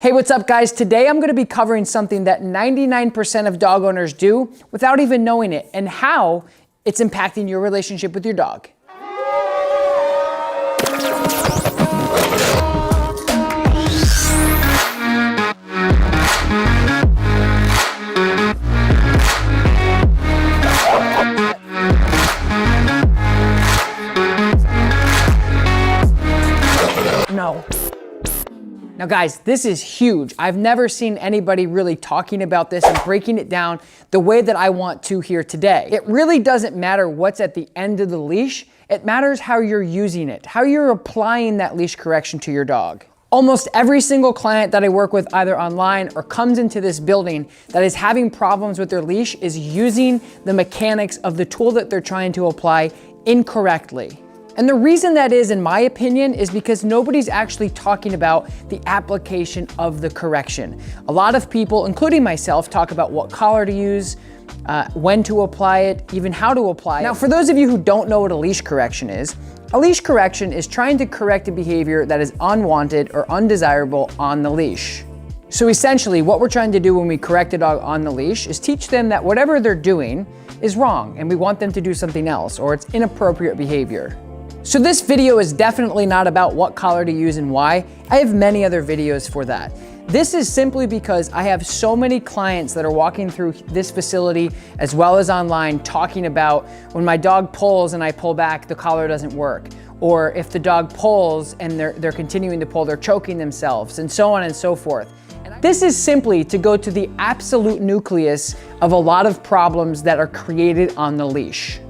Hey, what's up guys? Today I'm gonna be covering something that 99% of dog owners do without even knowing it and how it's impacting your relationship with your dog. No. Now guys, this is huge. I've never seen anybody really talking about this and breaking it down the way that I want to here today. It really doesn't matter what's at the end of the leash. It matters how you're using it, how you're applying that leash correction to your dog. Almost every single client that I work with either online or comes into this building that is having problems with their leash is using the mechanics of the tool that they're trying to apply incorrectly. And the reason that is, in my opinion, is because nobody's actually talking about the application of the correction. A lot of people, including myself, talk about what collar to use, when to apply it, even how to apply it. Now, for those of you who don't know what a leash correction is trying to correct a behavior that is unwanted or undesirable on the leash. So essentially, what we're trying to do when we correct a dog on the leash is teach them that whatever they're doing is wrong and we want them to do something else, or it's inappropriate behavior. So this video is definitely not about what collar to use and why. I have many other videos for that. This is simply because I have so many clients that are walking through this facility as well as online talking about when my dog pulls and I pull back, the collar doesn't work. Or if the dog pulls and they're continuing to pull, they're choking themselves, and so on and so forth. This is simply to go to the absolute nucleus of a lot of problems that are created on the leash.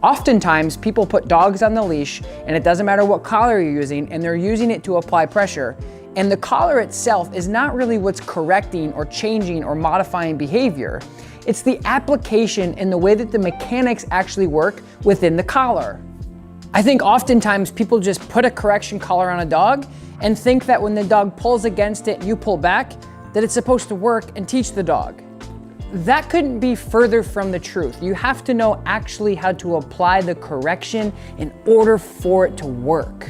Oftentimes, people put dogs on the leash, and it doesn't matter what collar you're using, and they're using it to apply pressure. And the collar itself is not really what's correcting or changing or modifying behavior. It's the application and the way that the mechanics actually work within the collar. I think oftentimes people just put a correction collar on a dog and think that when the dog pulls against it, you pull back, that it's supposed to work and teach the dog. That couldn't be further from the truth. You have to know actually how to apply the correction in order for it to work.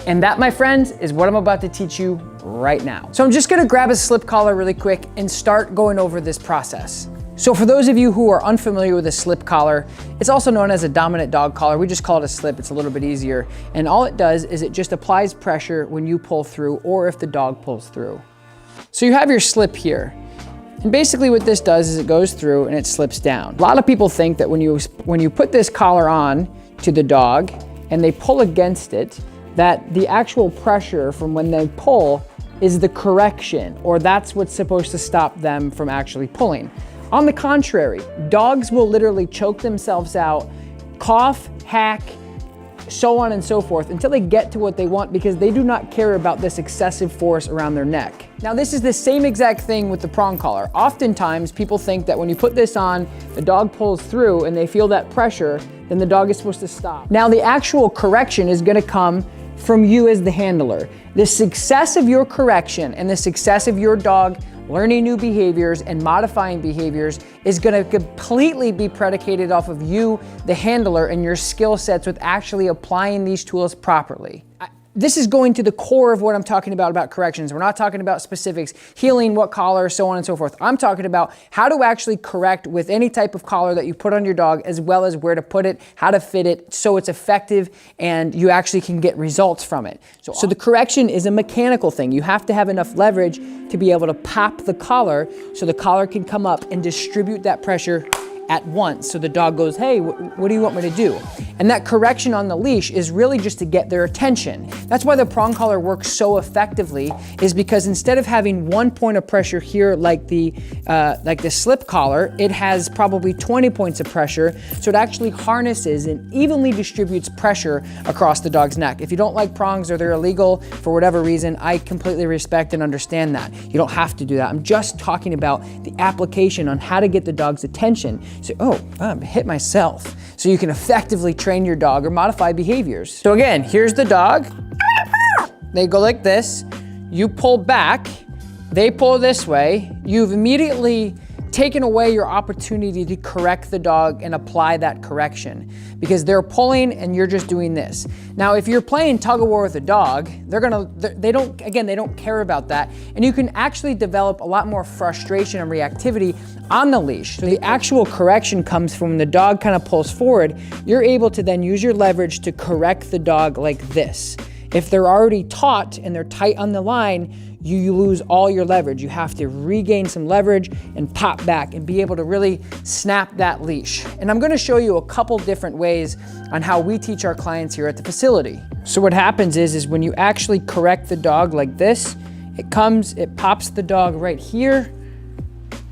And that, my friends, is what I'm about to teach you right now. So I'm just gonna grab a slip collar really quick and start going over this process. So for those of you who are unfamiliar with a slip collar, it's also known as a dominant dog collar. We just call it a slip, it's a little bit easier. And all it does is it just applies pressure when you pull through or if the dog pulls through. So you have your slip here. And basically what this does is it goes through and it slips down. A lot of people think that when you put this collar on to the dog and they pull against it, that the actual pressure from when they pull is the correction, or that's what's supposed to stop them from actually pulling. On the contrary, dogs will literally choke themselves out, cough, hack, so on and so forth until they get to what they want because they do not care about this excessive force around their neck. Now this is the same exact thing with the prong collar. Oftentimes people think that when you put this on, the dog pulls through and they feel that pressure, then the dog is supposed to stop. Now the actual correction is gonna come from you as the handler. The success of your correction and the success of your dog learning new behaviors and modifying behaviors is gonna completely be predicated off of you, the handler, and your skill sets with actually applying these tools properly. This is going to the core of what I'm talking about corrections. We're not talking about specifics, healing, what collar, so on and so forth. I'm talking about how to actually correct with any type of collar that you put on your dog, as well as where to put it, how to fit it, so it's effective and you actually can get results from it. So the correction is a mechanical thing. You have to have enough leverage to be able to pop the collar so the collar can come up and distribute that pressure at once. So the dog goes, hey, what do you want me to do? And that correction on the leash is really just to get their attention. That's why the prong collar works so effectively, is because instead of having one point of pressure here like the slip collar, it has probably 20 points of pressure. So it actually harnesses and evenly distributes pressure across the dog's neck. If you don't like prongs or they're illegal for whatever reason, I completely respect and understand that. You don't have to do that. I'm just talking about the application on how to get the dog's attention. So, I hit myself. So you can effectively train your dog or modify behaviors. So again, here's the dog. They go like this. You pull back. They pull this way. You've immediately taken away your opportunity to correct the dog and apply that correction, because they're pulling and you're just doing this. Now, if you're playing tug of war with a dog, they don't care about that. And you can actually develop a lot more frustration and reactivity on the leash. So the actual correction comes from when the dog kind of pulls forward, you're able to then use your leverage to correct the dog like this. If they're already taut and they're tight on the line, you lose all your leverage. You have to regain some leverage and pop back and be able to really snap that leash. And I'm gonna show you a couple different ways on how we teach our clients here at the facility. So what happens is when you actually correct the dog like this, it pops the dog right here,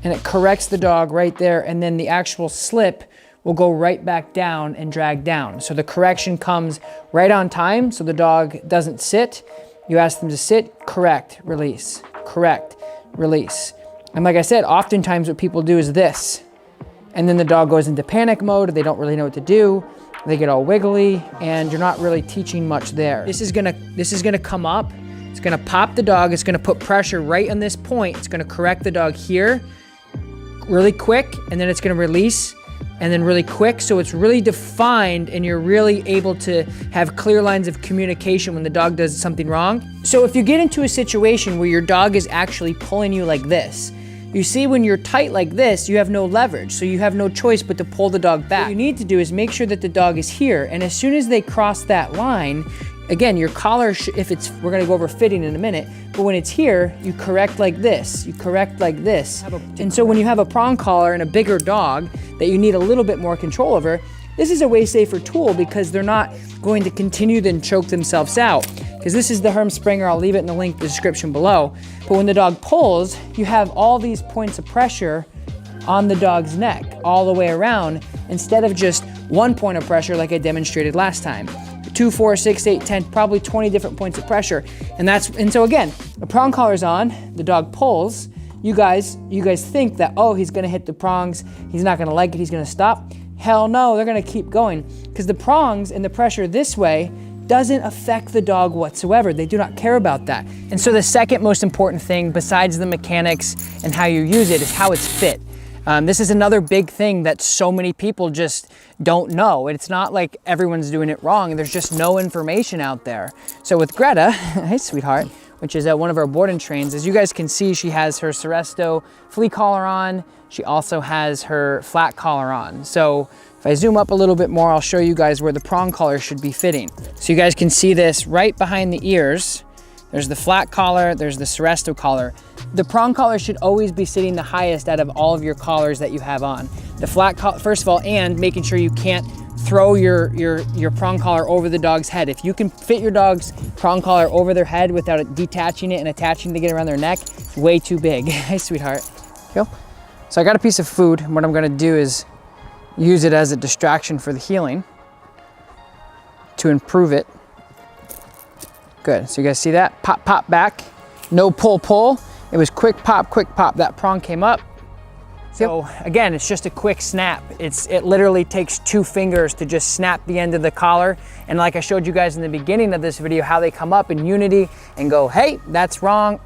and it corrects the dog right there, and then the actual slip will go right back down and drag down. So the correction comes right on time, so the dog doesn't sit. You ask them to sit, correct, release, correct, release. And like I said, oftentimes what people do is this, and then the dog goes into panic mode, they don't really know what to do, they get all wiggly, and you're not really teaching much there. This is gonna come up, it's gonna pop the dog, it's gonna put pressure right on this point, it's gonna correct the dog here, really quick, and then it's gonna release, and then really quick, so it's really defined and you're really able to have clear lines of communication when the dog does something wrong. So if you get into a situation where your dog is actually pulling you like this, you see when you're tight like this, you have no leverage, so you have no choice but to pull the dog back. What you need to do is make sure that the dog is here, and as soon as they cross that line, again, your collar, we're gonna go over fitting in a minute, but when it's here, you correct like this, you correct like this. And so when you have a prong collar and a bigger dog that you need a little bit more control over, this is a way safer tool because they're not going to continue to choke themselves out. Because this is the Herm Sprenger, I'll leave it in the link in the description below. But when the dog pulls, you have all these points of pressure on the dog's neck, all the way around, instead of just one point of pressure like I demonstrated last time. 2, 4, 6, 8, 10, probably 20 different points of pressure. And so again, the prong collar's on, the dog pulls, you guys think that, oh, he's gonna hit the prongs, he's not gonna like it, he's gonna stop. Hell no, they're gonna keep going, because the prongs and the pressure this way doesn't affect the dog whatsoever. They do not care about that. And so the second most important thing, besides the mechanics and how you use it, is how it's fit. This is another big thing that so many people just don't know. It's not like everyone's doing it wrong. There's just no information out there. So with Greta, hey sweetheart, which is one of our board and trains, as you guys can see, she has her Seresto flea collar on. She also has her flat collar on. So if I zoom up a little bit more, I'll show you guys where the prong collar should be fitting. So you guys can see this right behind the ears. There's the flat collar, there's the Seresto collar. The prong collar should always be sitting the highest out of all of your collars that you have on. The flat collar, first of all, and making sure you can't throw your prong collar over the dog's head. If you can fit your dog's prong collar over their head without it detaching it and attaching to get around their neck, it's way too big. Hey, sweetheart. Go. So I got a piece of food, and what I'm gonna do is use it as a distraction for the healing to improve it. Good, so you guys see that? Pop, pop back, no pull, pull. It was quick pop, that prong came up. So again, it's just a quick snap. It literally takes 2 fingers to just snap the end of the collar. And like I showed you guys in the beginning of this video, how they come up in unity and go, hey, that's wrong,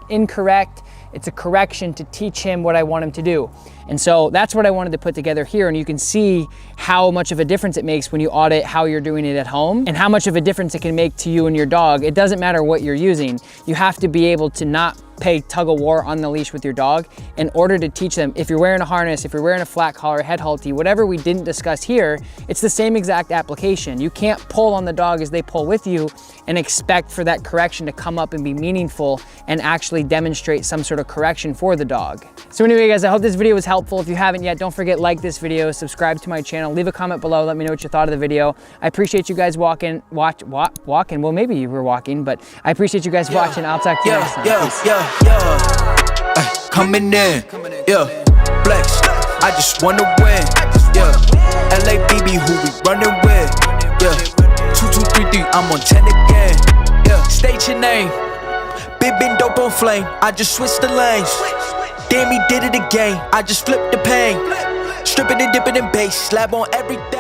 incorrect. It's a correction to teach him what I want him to do. And so that's what I wanted to put together here. And you can see how much of a difference it makes when you audit how you're doing it at home and how much of a difference it can make to you and your dog. It doesn't matter what you're using. You have to be able to not play tug of war on the leash with your dog in order to teach them. If you're wearing a harness, if you're wearing a flat collar, head halty, whatever we didn't discuss here, it's the same exact application. You can't pull on the dog as they pull with you and expect for that correction to come up and be meaningful and actually demonstrate some sort of correction for the dog. So anyway, guys, I hope this video was helpful. If you haven't yet, don't forget, like this video, subscribe to my channel, leave a comment below, let me know what you thought of the video. I appreciate you guys walking. Well, maybe you were walking, but I appreciate you guys watching. I'll talk to you next time. Coming in, flex, I just wanna win, LABB, who we running with, 2, 2, 3, 3, I'm on 10 again, state your name, been dope on flame, I just switched the lanes, damn he did it again, I just flipped the pain, stripping and dipping in bass, slab on everything.